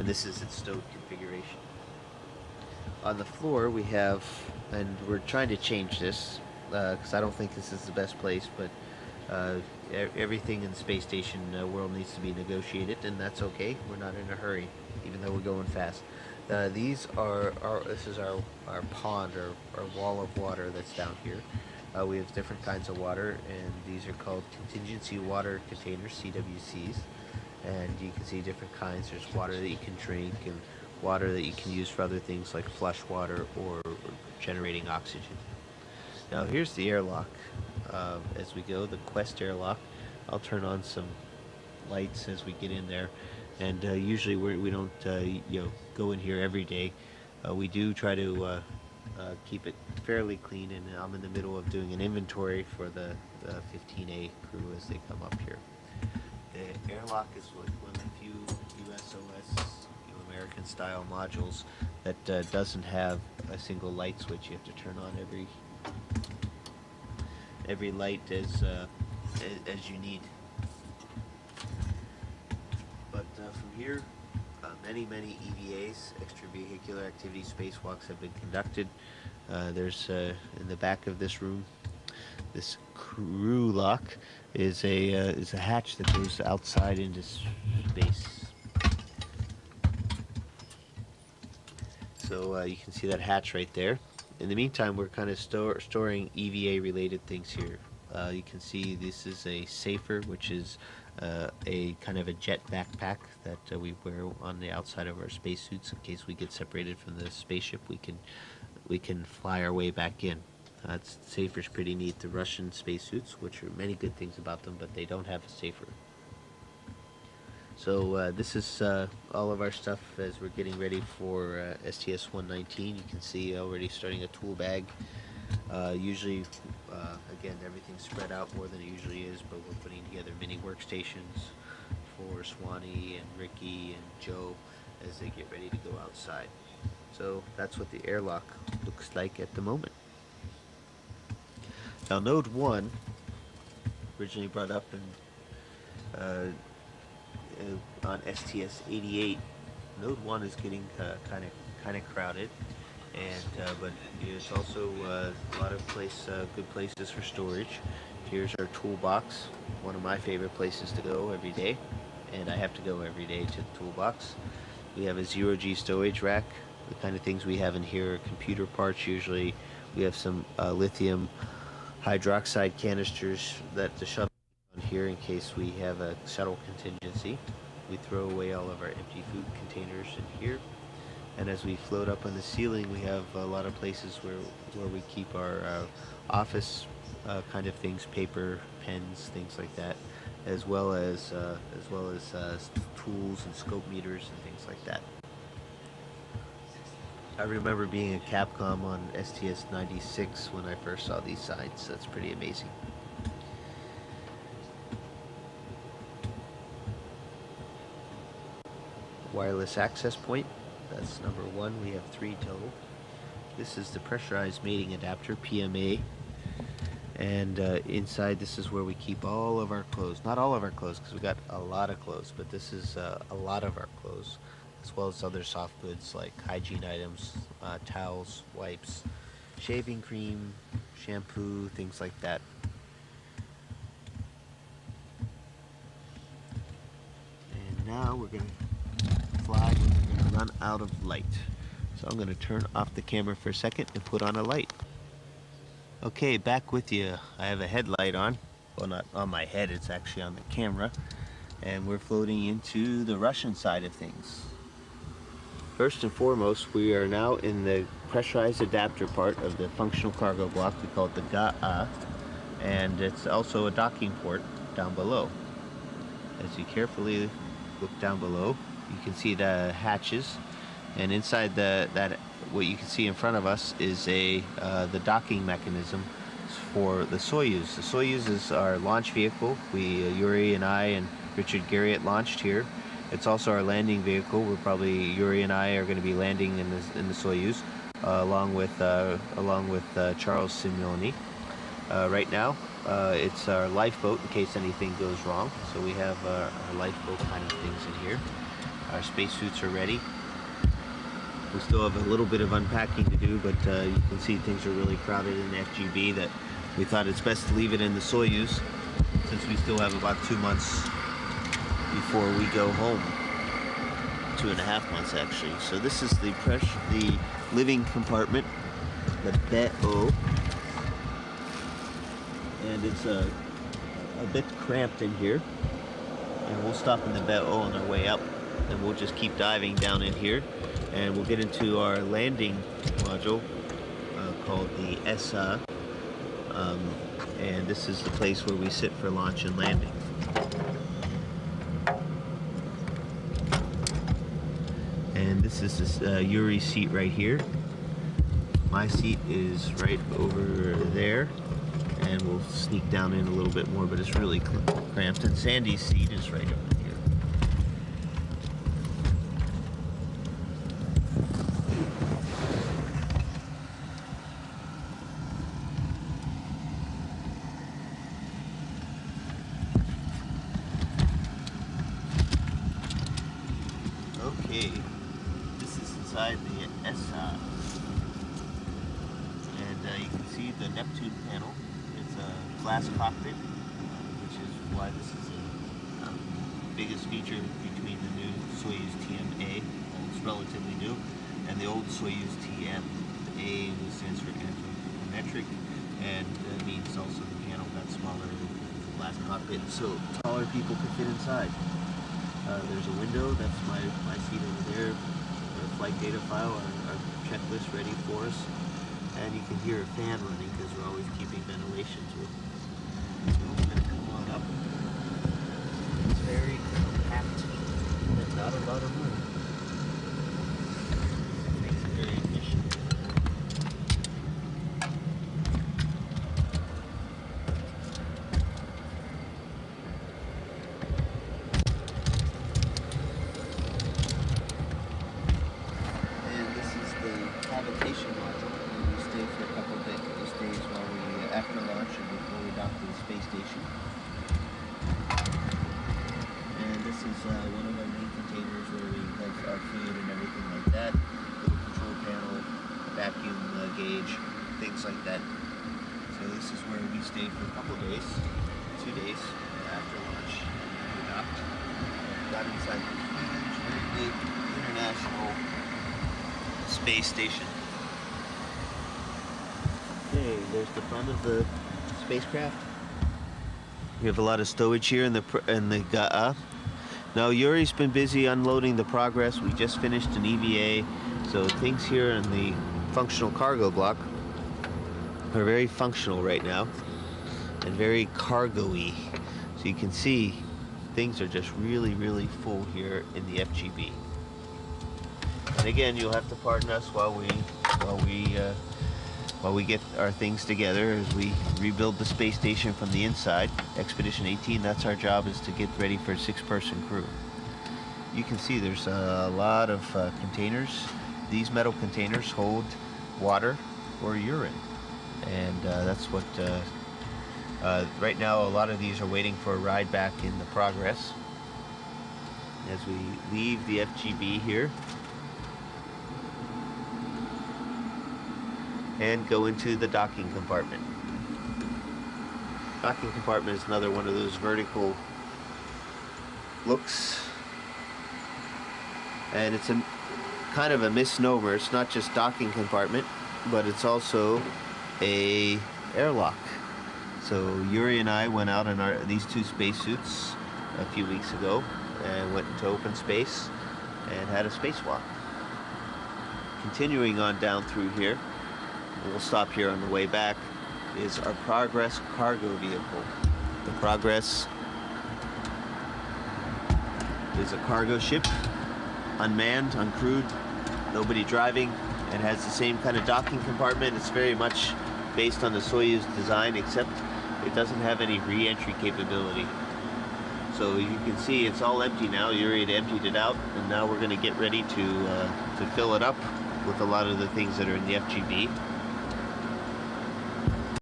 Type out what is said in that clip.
and this is its stowed configuration. On the floor we have, and we're trying to change this because I don't think this is the best place, but uh, everything in the space station world needs to be negotiated, and that's okay. We're not in a hurry, even though we're going fast. These are our this is our pond or our wall of water that's down here. We have different kinds of water, and these are called contingency water containers, CWCs. And you can see different kinds. There's water that you can drink, and water that you can use for other things like flush water or generating oxygen. Now here's the airlock. As we go, the Quest airlock. I'll turn on some lights as we get in there, and usually we don't go in here every day. We do try to keep it fairly clean, and I'm in the middle of doing an inventory for the 15A crew as they come up here. The airlock is one of the few USOS, American style modules that doesn't have a single light switch. You have to turn on every light as you need. But from here, many EVAs, extravehicular activity spacewalks, have been conducted. There's in the back of this room, this crew lock is a hatch that goes outside into space. So you can see that hatch right there. In the meantime, we're kind of storing EVA related things here. You can see this is a safer, which is a kind of a jet backpack that we wear on the outside of our spacesuits in case we get separated from the spaceship. We can fly our way back in. Safer's pretty neat. The Russian spacesuits, which are many good things about them, but they don't have a safer. So this is all of our stuff as we're getting ready for STS-119. You can see already starting a tool bag. Usually, again, everything's spread out more than it usually is, but we're putting together mini workstations for Swanee and Ricky and Joe as they get ready to go outside. So that's what the airlock looks like at the moment. Now, Node 1, originally brought up in on STS-88, Node 1 is getting kind of crowded, and but there's also a lot of good places for storage. Here's our toolbox, one of my favorite places to go every day, and I have to go every day to the toolbox. We have a zero-G storage rack. The kind of things we have in here are computer parts usually. We have some lithium hydroxide canisters that the shuttle on here in case we have a shuttle contingency. We throw away all of our empty food containers in here. And as we float up on the ceiling, we have a lot of places where we keep our office kind of things, paper, pens, things like that, as well as tools and scope meters and things like that. I remember being at Capcom on STS-96 when I first saw these signs. That's pretty amazing. Wireless access point. That's number 1. We have 3 total. This is the pressurized mating adapter, PMA. And inside, this is where we keep all of our clothes. Not all of our clothes, because we got a lot of clothes, but this is a lot of our clothes, as well as other soft goods like hygiene items, towels, wipes, shaving cream, shampoo, things like that. And now we're going to fly when we're going to run out of light. So I'm going to turn off the camera for a second and put on a light. Okay, back with you. I have a headlight on. Well, not on my head, it's actually on the camera. And we're floating into the Russian side of things. First and foremost, we are now in the pressurized adapter part of the functional cargo block. We call it the GA, and it's also a docking port down below. As you carefully look down below, you can see the hatches, and inside that what you can see in front of us is the docking mechanism for the Soyuz. The Soyuz is our launch vehicle. Yuri and I and Richard Garriott launched here. It's also our landing vehicle. Yuri and I are going to be landing in the Soyuz, along with Charles Simeoni. Right now, it's our lifeboat in case anything goes wrong. So we have our lifeboat kind of things in here. Our spacesuits are ready. We still have a little bit of unpacking to do, but you can see things are really crowded in the FGB that we thought it's best to leave it in the Soyuz since we still have about 2 months before we go home. 2.5 months actually. So this is the living compartment, the BO, and it's a bit cramped in here. And we'll stop in the BO on our way up, and we'll just keep diving down in here, and we'll get into our landing module called the ESA, and this is the place where we sit for launch and landing. And this is this Yuri's seat right here. My seat is right over there, and we'll sneak down in a little bit more, but it's really cramped. And Sandy's seat is right over here. Okay, this is inside the ESA, and you can see the Neptune panel. It's a glass cockpit, which is why this is the biggest feature between the new Soyuz TM-A, it's relatively new, and the old Soyuz TM. The A stands for anthropometric, and means also the panel got smaller, the glass cockpit, so taller people can fit inside. There's a window, that's my seat over there, our flight data file, our checklist ready for us, and you can hear a fan running because we're always keeping ventilation to it. So we're going to come on up. It's very compact, and not a lot of room. It makes it very efficient. Habitation module, and we stay for a couple of days while we after launch and before we dock to the space station. And this is one of our main containers where we have our food and everything like that. Little control panel, vacuum gauge, things like that. So this is where we stayed for a couple of days, 2 days after launch. We docked, got inside the huge, very big international space station. Okay, there's the front of the spacecraft. We have a lot of stowage here in the GAA. Now Yuri's been busy unloading the Progress. We just finished an EVA, so things here in the functional cargo block are very functional right now and very cargo-y. So you can see things are just really, really full here in the FGB. And again, you'll have to pardon us while we get our things together as we rebuild the space station from the inside. Expedition 18, that's our job, is to get ready for a 6-person crew. You can see there's a lot of containers. These metal containers hold water or urine, and that's what right now a lot of these are waiting for a ride back in the Progress. As we leave the FGB here and go into the docking compartment. Docking compartment is another one of those vertical looks, and it's a kind of a misnomer. It's not just docking compartment, but it's also a airlock. So Yuri and I went out in these 2 spacesuits a few weeks ago and went into open space and had a spacewalk. Continuing on down through here, we'll stop here on the way back, is our Progress cargo vehicle. The Progress is a cargo ship, unmanned, uncrewed, nobody driving, and has the same kind of docking compartment. It's very much based on the Soyuz design, except it doesn't have any re-entry capability. So you can see it's all empty now. Yuri had emptied it out, and now we're going to get ready to fill it up with a lot of the things that are in the FGB.